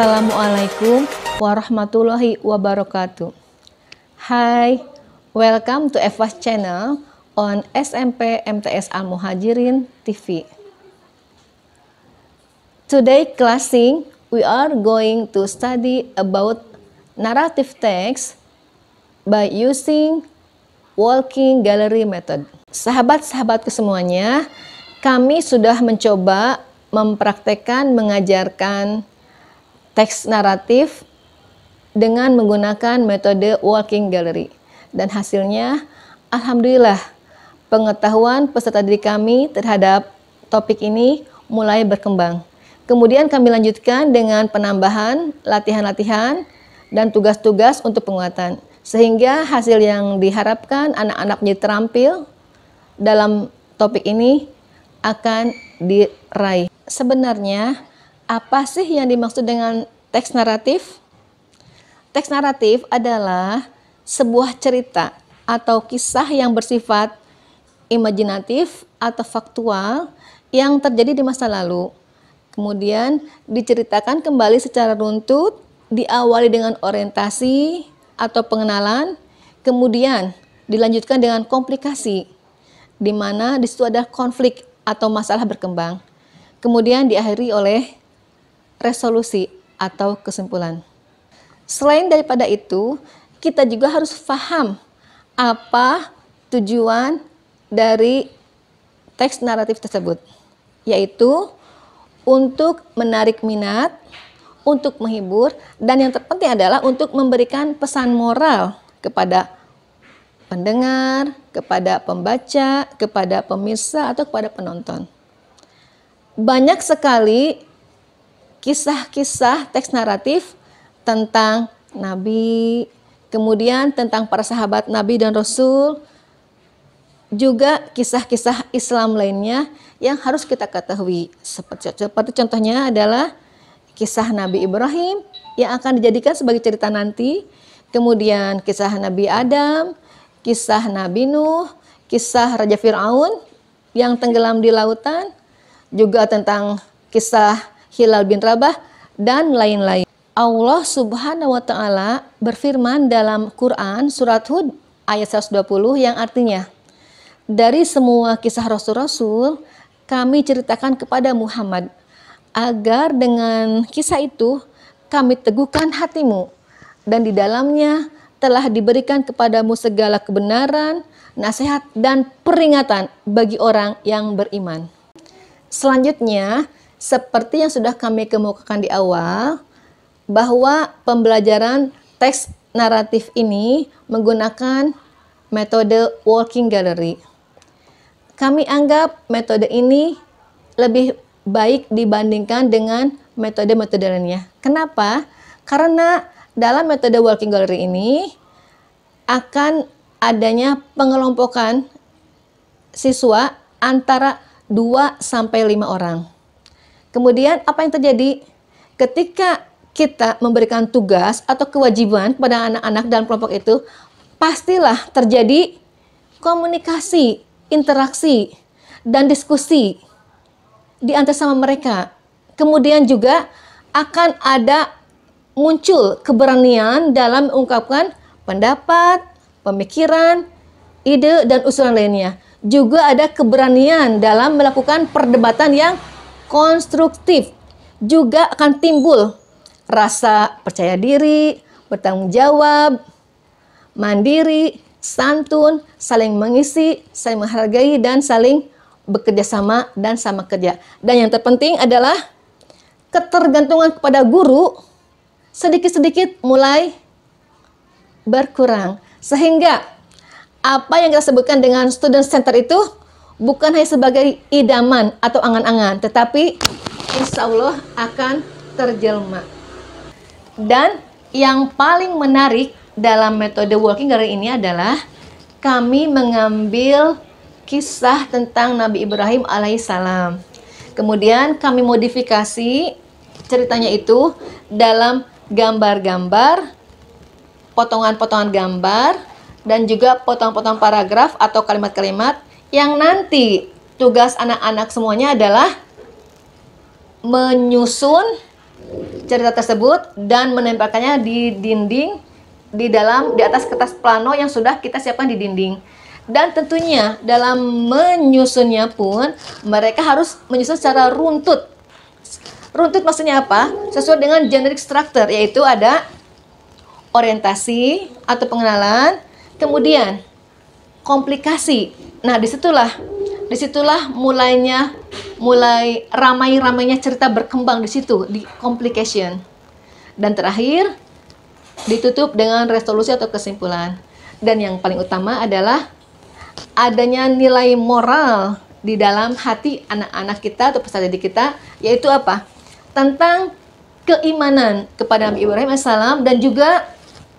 Assalamualaikum warahmatullahi wabarakatuh. Hi, welcome to Eva's channel on SMP MTS Al Muhajirin TV. Today classing, we are going to study about narrative text by using walking gallery method. Sahabat-sahabatku semuanya, kami sudah mencoba mempraktekkan mengajarkan teks naratif dengan menggunakan metode walking gallery. Dan hasilnya, alhamdulillah, pengetahuan peserta didik kami terhadap topik ini mulai berkembang. Kemudian kami lanjutkan dengan penambahan latihan-latihan dan tugas-tugas untuk penguatan. Sehingga hasil yang diharapkan anak-anak menjadi terampil dalam topik ini akan diraih. Sebenarnya, apa sih yang dimaksud dengan teks naratif? Teks naratif adalah sebuah cerita atau kisah yang bersifat imajinatif atau faktual yang terjadi di masa lalu. Kemudian diceritakan kembali secara runtut, diawali dengan orientasi atau pengenalan, kemudian dilanjutkan dengan komplikasi, di mana di situ ada konflik atau masalah berkembang. Kemudian diakhiri oleh resolusi atau kesimpulan. Selain daripada itu, kita juga harus paham apa tujuan dari teks naratif tersebut, yaitu untuk menarik minat, untuk menghibur, dan yang terpenting adalah untuk memberikan pesan moral kepada pendengar, kepada pembaca, kepada pemirsa, atau kepada penonton. Banyak sekali kisah-kisah teks naratif tentang Nabi, kemudian tentang para sahabat Nabi dan Rasul, juga kisah-kisah Islam lainnya yang harus kita ketahui. Seperti contohnya adalah kisah Nabi Ibrahim yang akan dijadikan sebagai cerita nanti, kemudian kisah Nabi Adam, kisah Nabi Nuh, kisah Raja Fir'aun yang tenggelam di lautan, juga tentang kisah Hilal bin Rabah, dan lain-lain. Allah Subhanahu wa Ta'ala berfirman dalam Quran surat Hud ayat 120 yang artinya, dari semua kisah Rasul-Rasul kami ceritakan kepada Muhammad agar dengan kisah itu kami teguhkan hatimu, dan di dalamnya telah diberikan kepadamu segala kebenaran, nasihat, dan peringatan bagi orang yang beriman. Selanjutnya, seperti yang sudah kami kemukakan di awal, bahwa pembelajaran teks naratif ini menggunakan metode walking gallery. Kami anggap metode ini lebih baik dibandingkan dengan metode-metode lainnya. Kenapa? Karena dalam metode walking gallery ini akan adanya pengelompokan siswa antara 2 sampai 5 orang. Kemudian apa yang terjadi? Ketika kita memberikan tugas atau kewajiban kepada anak-anak dalam kelompok itu, pastilah terjadi komunikasi, interaksi, dan diskusi di antara sama mereka. Kemudian juga akan ada muncul keberanian dalam mengungkapkan pendapat, pemikiran, ide, dan usulan lainnya. Juga ada keberanian dalam melakukan perdebatan yang konstruktif. Juga akan timbul rasa percaya diri, bertanggung jawab, mandiri, santun, saling mengisi, saling menghargai, dan saling bekerja sama dan sama kerja. Dan yang terpenting adalah ketergantungan kepada guru sedikit-sedikit mulai berkurang. Sehingga apa yang kita sebutkan dengan student center itu bukan hanya sebagai idaman atau angan-angan, tetapi insya Allah akan terjelma. Dan yang paling menarik dalam metode walking gallery ini adalah kami mengambil kisah tentang Nabi Ibrahim alaihissalam. Kemudian kami modifikasi ceritanya itu dalam gambar-gambar, potongan-potongan gambar, dan juga potong-potong paragraf atau kalimat-kalimat yang nanti tugas anak-anak semuanya adalah menyusun cerita tersebut dan menempelkannya di dinding di atas kertas plano yang sudah kita siapkan di dinding. Dan tentunya dalam menyusunnya pun mereka harus menyusun secara runtut. Runtut maksudnya apa? Sesuai dengan generic structure, yaitu ada orientasi atau pengenalan, kemudian komplikasi. Nah, disitulah mulai ramai-ramainya cerita berkembang di situ, di complication. Dan terakhir ditutup dengan resolusi atau kesimpulan. Dan yang paling utama adalah adanya nilai moral di dalam hati anak-anak kita atau peserta didik kita, yaitu apa? Tentang keimanan kepada Nabi Ibrahim AS dan juga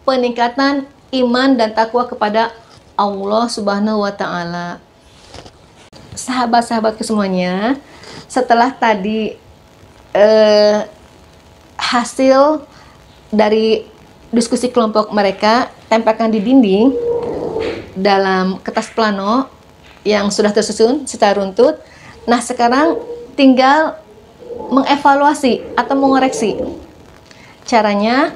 peningkatan iman dan takwa kepada Allah Subhanahu wa Ta'ala. Sahabat-sahabatku semuanya, setelah tadi hasil dari diskusi kelompok mereka tempelkan di dinding dalam kertas plano yang sudah tersusun secara runtut. Nah, sekarang tinggal mengevaluasi atau mengoreksi. Caranya,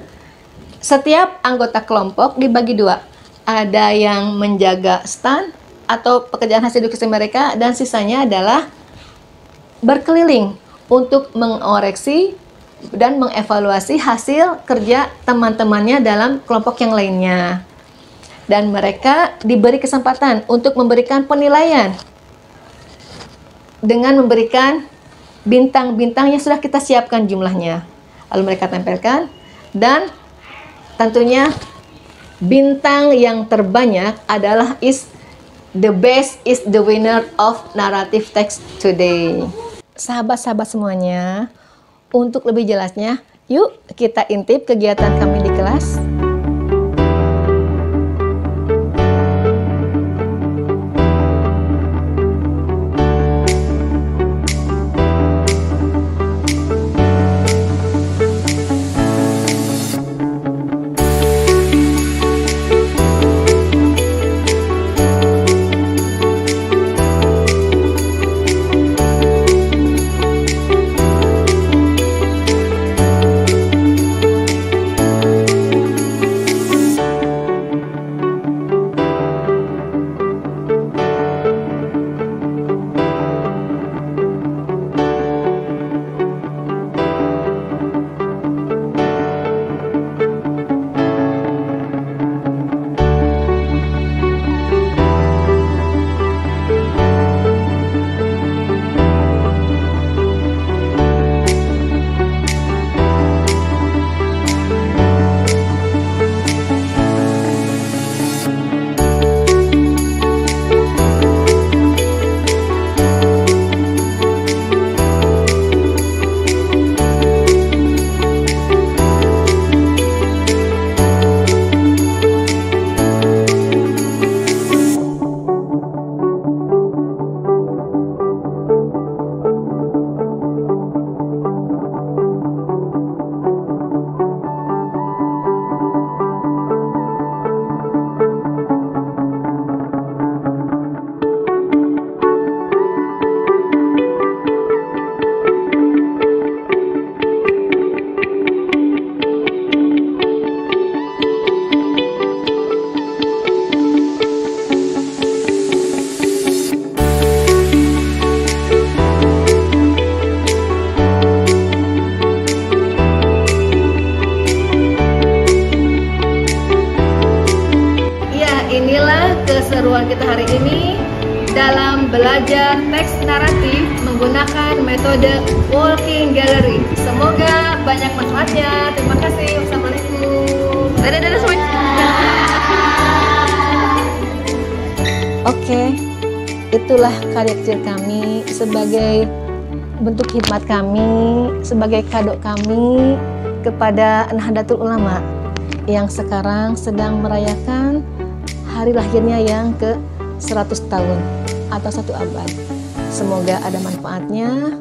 setiap anggota kelompok dibagi dua. Ada yang menjaga stand atau pekerjaan hasil diskusi mereka, dan sisanya adalah berkeliling untuk mengoreksi dan mengevaluasi hasil kerja teman-temannya dalam kelompok yang lainnya. Dan mereka diberi kesempatan untuk memberikan penilaian dengan memberikan bintang-bintang yang sudah kita siapkan jumlahnya. Lalu mereka tempelkan, dan tentunya bintang yang terbanyak adalah the best is the winner of narrative text today. Sahabat-sahabat semuanya, untuk lebih jelasnya, yuk kita intip kegiatan kami di kelas. Keseruan kita hari ini dalam belajar teks naratif menggunakan metode walking gallery. Semoga banyak manfaatnya. Terima kasih. Wassalamualaikum. Dadah semuanya. Oke, itulah karya kecil kami sebagai bentuk khidmat kami, sebagai kado kami kepada Nahdlatul Ulama yang sekarang sedang merayakan hari lahirnya yang ke-100 tahun atau 1 abad. Semoga ada manfaatnya.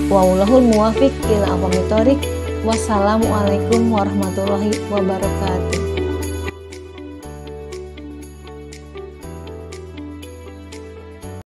Wallahul muwafiq ila aqwamit thoriq. Wassalamualaikum warahmatullahi wabarakatuh.